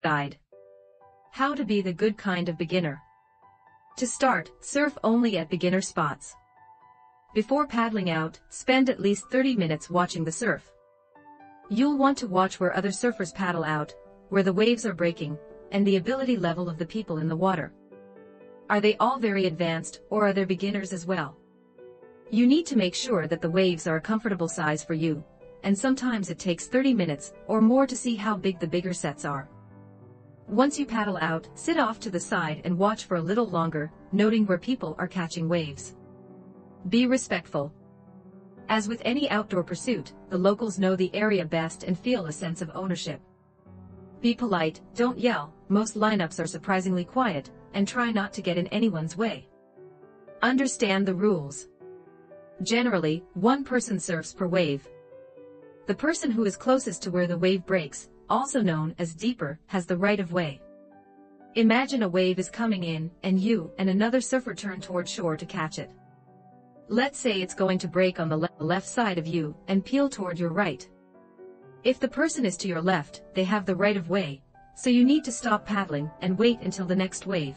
Guide. How to be the good kind of beginner. To start, surf only at beginner spots. Before paddling out, spend at least 30 minutes watching the surf. You'll want to watch where other surfers paddle out, where the waves are breaking, and the ability level of the people in the water. Are they all very advanced, or are there beginners as well? You need to make sure that the waves are a comfortable size for you, and sometimes it takes 30 minutes or more to see how big the bigger sets are. Once you paddle out, sit off to the side and watch for a little longer, noting where people are catching waves. Be respectful. As with any outdoor pursuit, the locals know the area best and feel a sense of ownership. Be polite, don't yell, most lineups are surprisingly quiet, and try not to get in anyone's way. Understand the rules. Generally, one person surfs per wave. The person who is closest to where the wave breaks, also known as deeper, has the right of way. Imagine a wave is coming in, and you and another surfer turn toward shore to catch it. Let's say it's going to break on the left side of you and peel toward your right. If the person is to your left, they have the right of way, so you need to stop paddling and wait until the next wave.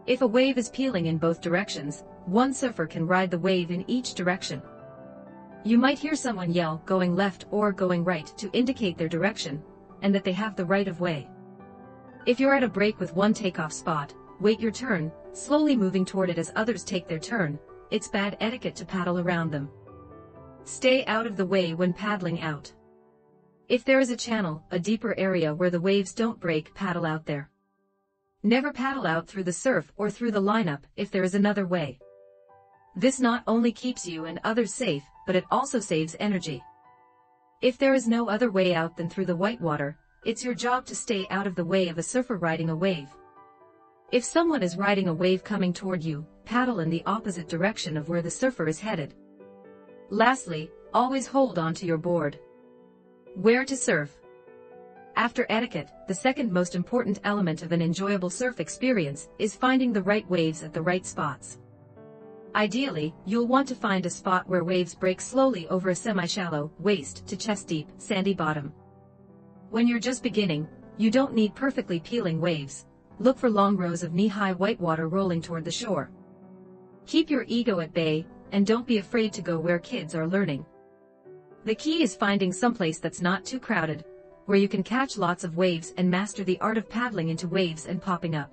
If a wave is peeling in both directions, one surfer can ride the wave in each direction. You might hear someone yell going left or going right to indicate their direction, and that they have the right of way. If you're at a break with one takeoff spot, wait your turn, slowly moving toward it as others take their turn. It's bad etiquette to paddle around them. Stay out of the way when paddling out. If there is a channel, a deeper area where the waves don't break, paddle out there. Never paddle out through the surf or through the lineup if there is another way. This not only keeps you and others safe, but it also saves energy. If there is no other way out than through the whitewater, it's your job to stay out of the way of a surfer riding a wave. If someone is riding a wave coming toward you, paddle in the opposite direction of where the surfer is headed. Lastly, always hold on to your board. Where to surf. After etiquette, the second most important element of an enjoyable surf experience is finding the right waves at the right spots. Ideally, you'll want to find a spot where waves break slowly over a semi-shallow, waist to chest-deep, sandy bottom. When you're just beginning, you don't need perfectly peeling waves. Look for long rows of knee-high whitewater rolling toward the shore. Keep your ego at bay, and don't be afraid to go where kids are learning. The key is finding someplace that's not too crowded, where you can catch lots of waves and master the art of paddling into waves and popping up.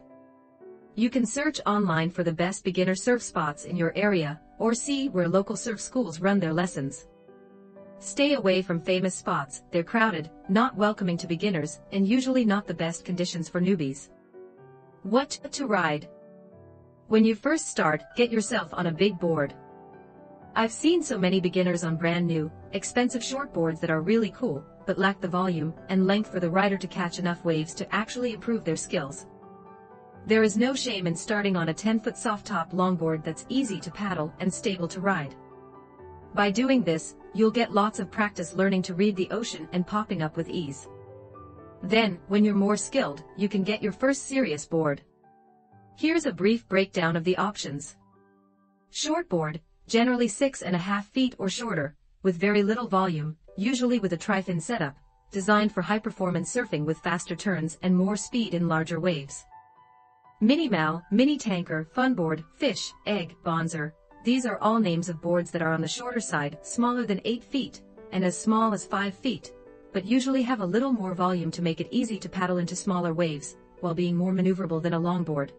You can search online for the best beginner surf spots in your area, or see where local surf schools run their lessons. Stay away from famous spots, they're crowded, not welcoming to beginners, and usually not the best conditions for newbies. What to ride? When you first start, get yourself on a big board. I've seen so many beginners on brand new, expensive shortboards that are really cool, but lack the volume and length for the rider to catch enough waves to actually improve their skills. There is no shame in starting on a 10-foot soft-top longboard that's easy to paddle and stable to ride. By doing this, you'll get lots of practice learning to read the ocean and popping up with ease. Then, when you're more skilled, you can get your first serious board. Here's a brief breakdown of the options. Shortboard, generally 6.5 feet or shorter, with very little volume, usually with a tri-fin setup, designed for high-performance surfing with faster turns and more speed in larger waves. Mini-Mal, mini-tanker, funboard, fish, egg, bonzer, these are all names of boards that are on the shorter side, smaller than 8 feet, and as small as 5 feet, but usually have a little more volume to make it easy to paddle into smaller waves, while being more maneuverable than a longboard.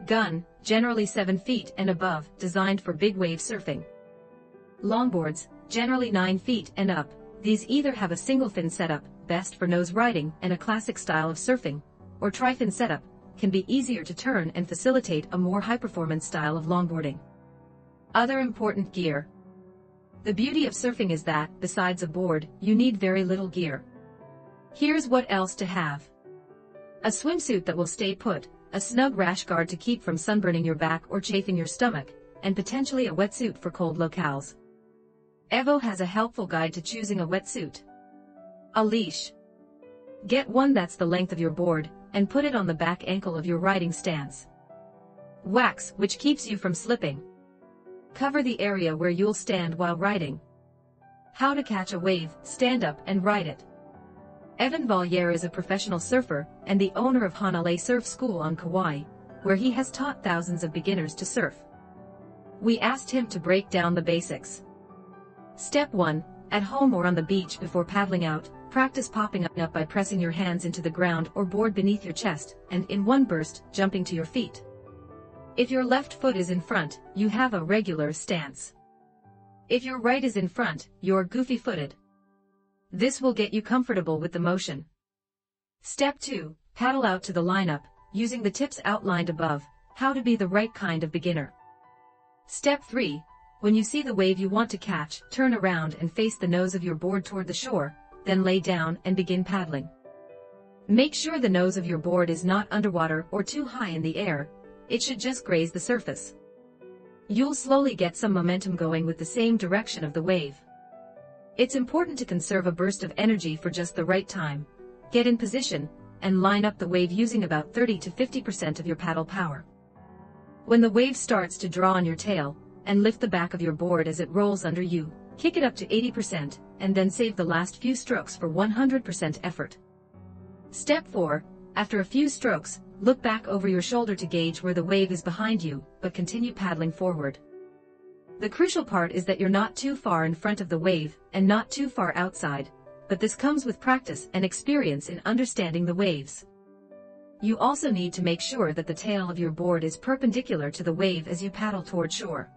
Gun, generally 7 feet and above, designed for big wave surfing. Longboards, generally 9 feet and up, these either have a single fin setup, best for nose riding and a classic style of surfing, or tri-fin setup, can be easier to turn and facilitate a more high-performance style of longboarding. Other important gear. The beauty of surfing is that, besides a board, you need very little gear. Here's what else to have. A swimsuit that will stay put, a snug rash guard to keep from sunburning your back or chafing your stomach, and potentially a wetsuit for cold locales. Evo has a helpful guide to choosing a wetsuit. A leash. Get one that's the length of your board, and put it on the back ankle of your riding stance. Wax, which keeps you from slipping. Cover the area where you'll stand while riding. How to catch a wave, stand up and ride it. Evan Valliere is a professional surfer and the owner of Hanalei Surf School on Kauai, where he has taught thousands of beginners to surf. We asked him to break down the basics. Step 1. At home or on the beach before paddling out, practice popping up by pressing your hands into the ground or board beneath your chest, and in one burst, jumping to your feet. If your left foot is in front, you have a regular stance. If your right is in front, you're goofy-footed. This will get you comfortable with the motion. Step 2. Paddle out to the lineup, using the tips outlined above, how to be the right kind of beginner. Step 3. When you see the wave you want to catch, turn around and face the nose of your board toward the shore, then lay down and begin paddling. Make sure the nose of your board is not underwater or too high in the air, it should just graze the surface. You'll slowly get some momentum going with the same direction of the wave. It's important to conserve a burst of energy for just the right time. Get in position, and line up the wave using about 30 to 50% of your paddle power. When the wave starts to draw on your tail, and lift the back of your board as it rolls under you, kick it up to 80%, and then save the last few strokes for 100% effort. Step 4. After a few strokes, look back over your shoulder to gauge where the wave is behind you, but continue paddling forward. The crucial part is that you're not too far in front of the wave, and not too far outside, but this comes with practice and experience in understanding the waves. You also need to make sure that the tail of your board is perpendicular to the wave as you paddle toward shore.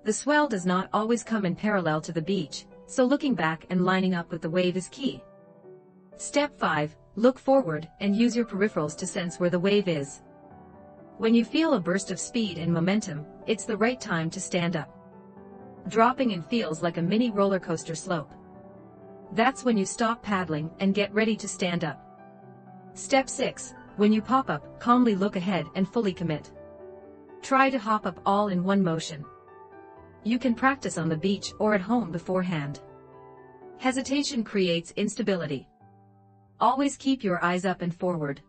The swell does not always come in parallel to the beach, so looking back and lining up with the wave is key. Step 5. Look forward and use your peripherals to sense where the wave is. When you feel a burst of speed and momentum, it's the right time to stand up. Dropping in feels like a mini roller coaster slope. That's when you stop paddling and get ready to stand up. Step 6. When you pop up, calmly look ahead and fully commit. Try to hop up all in one motion. You can practice on the beach or at home beforehand. Hesitation creates instability. Always keep your eyes up and forward.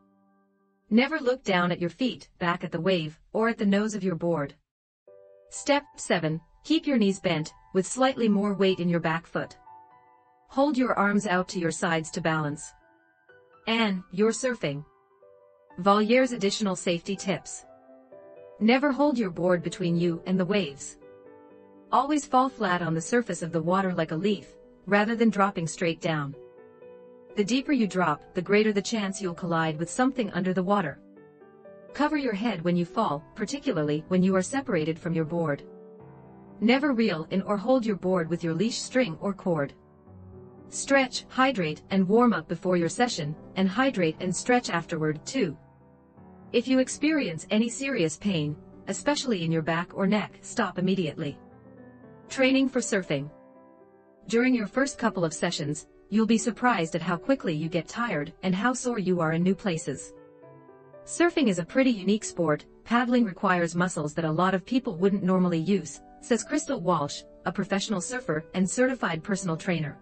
Never look down at your feet, back at the wave, or at the nose of your board. Step 7. Keep your knees bent, with slightly more weight in your back foot. Hold your arms out to your sides to balance. And you're surfing. Valliere's additional safety tips. Never hold your board between you and the waves. Always fall flat on the surface of the water like a leaf, rather than dropping straight down. The deeper you drop, the greater the chance you'll collide with something under the water. Cover your head when you fall, particularly when you are separated from your board. Never reel in or hold your board with your leash string or cord. Stretch, hydrate, and warm up before your session, and hydrate and stretch afterward, too. If you experience any serious pain, especially in your back or neck, stop immediately. Training for surfing. During your first couple of sessions, you'll be surprised at how quickly you get tired and how sore you are in new places. Surfing is a pretty unique sport. Paddling requires muscles that a lot of people wouldn't normally use, says Crystal Walsh, a professional surfer and certified personal trainer.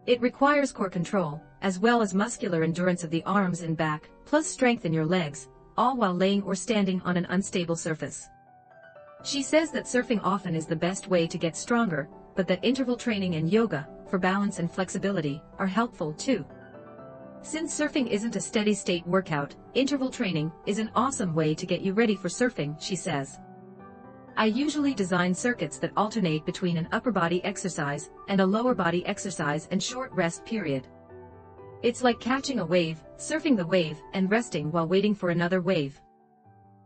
It requires core control, as well as muscular endurance of the arms and back, plus strength in your legs, all while laying or standing on an unstable surface. She says that surfing often is the best way to get stronger, but that interval training and yoga, for balance and flexibility, are helpful too. Since surfing isn't a steady-state workout, interval training is an awesome way to get you ready for surfing, she says. I usually design circuits that alternate between an upper body exercise and a lower body exercise and short rest period. It's like catching a wave, surfing the wave, and resting while waiting for another wave.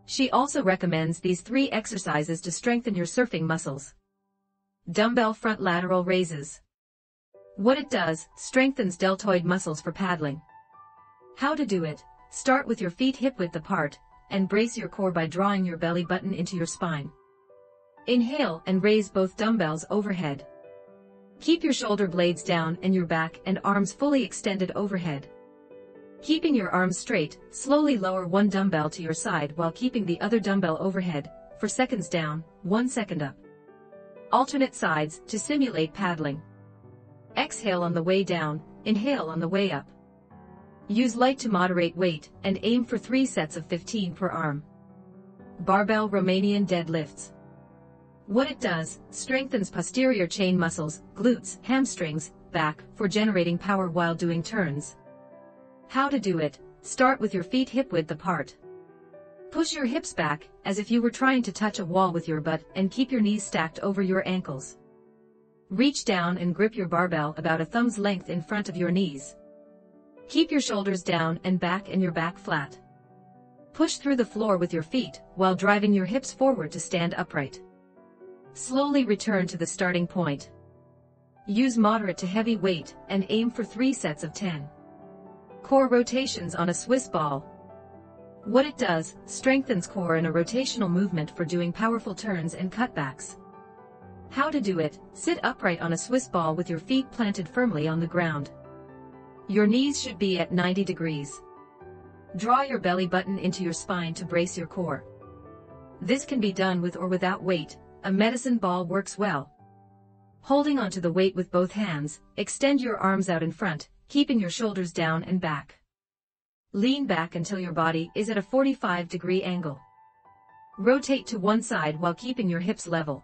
She also recommends these 3 exercises to strengthen your surfing muscles. Dumbbell front lateral raises. What it does, strengthens deltoid muscles for paddling. How to do it: start with your feet hip-width apart, and brace your core by drawing your belly button into your spine. Inhale and raise both dumbbells overhead. Keep your shoulder blades down and your back and arms fully extended overhead. Keeping your arms straight, slowly lower one dumbbell to your side while keeping the other dumbbell overhead, for seconds down, 1 second up. Alternate sides, to simulate paddling. Exhale on the way down, inhale on the way up. Use light to moderate weight, and aim for 3 sets of 15 per arm. Barbell Romanian deadlifts. What it does, strengthens posterior chain muscles, glutes, hamstrings, back for generating power while doing turns. How to do it: start with your feet hip-width apart. Push your hips back, as if you were trying to touch a wall with your butt, and keep your knees stacked over your ankles. Reach down and grip your barbell about a thumb's length in front of your knees. Keep your shoulders down and your back flat. Push through the floor with your feet, while driving your hips forward to stand upright. Slowly return to the starting point. Use moderate to heavy weight, and aim for 3 sets of 10. Core rotations on a Swiss ball. What it does: strengthens core in a rotational movement for doing powerful turns and cutbacks. How to do it: sit upright on a Swiss ball with your feet planted firmly on the ground. Your knees should be at 90 degrees. Draw your belly button into your spine to brace your core. This can be done with or without weight. A medicine ball works well. Holding onto the weight with both hands, extend your arms out in front, keeping your shoulders down and back. Lean back until your body is at a 45-degree angle. Rotate to one side while keeping your hips level.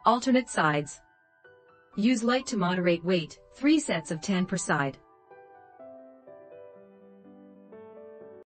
Alternate sides. Use light to moderate weight, 3 sets of 10 per side.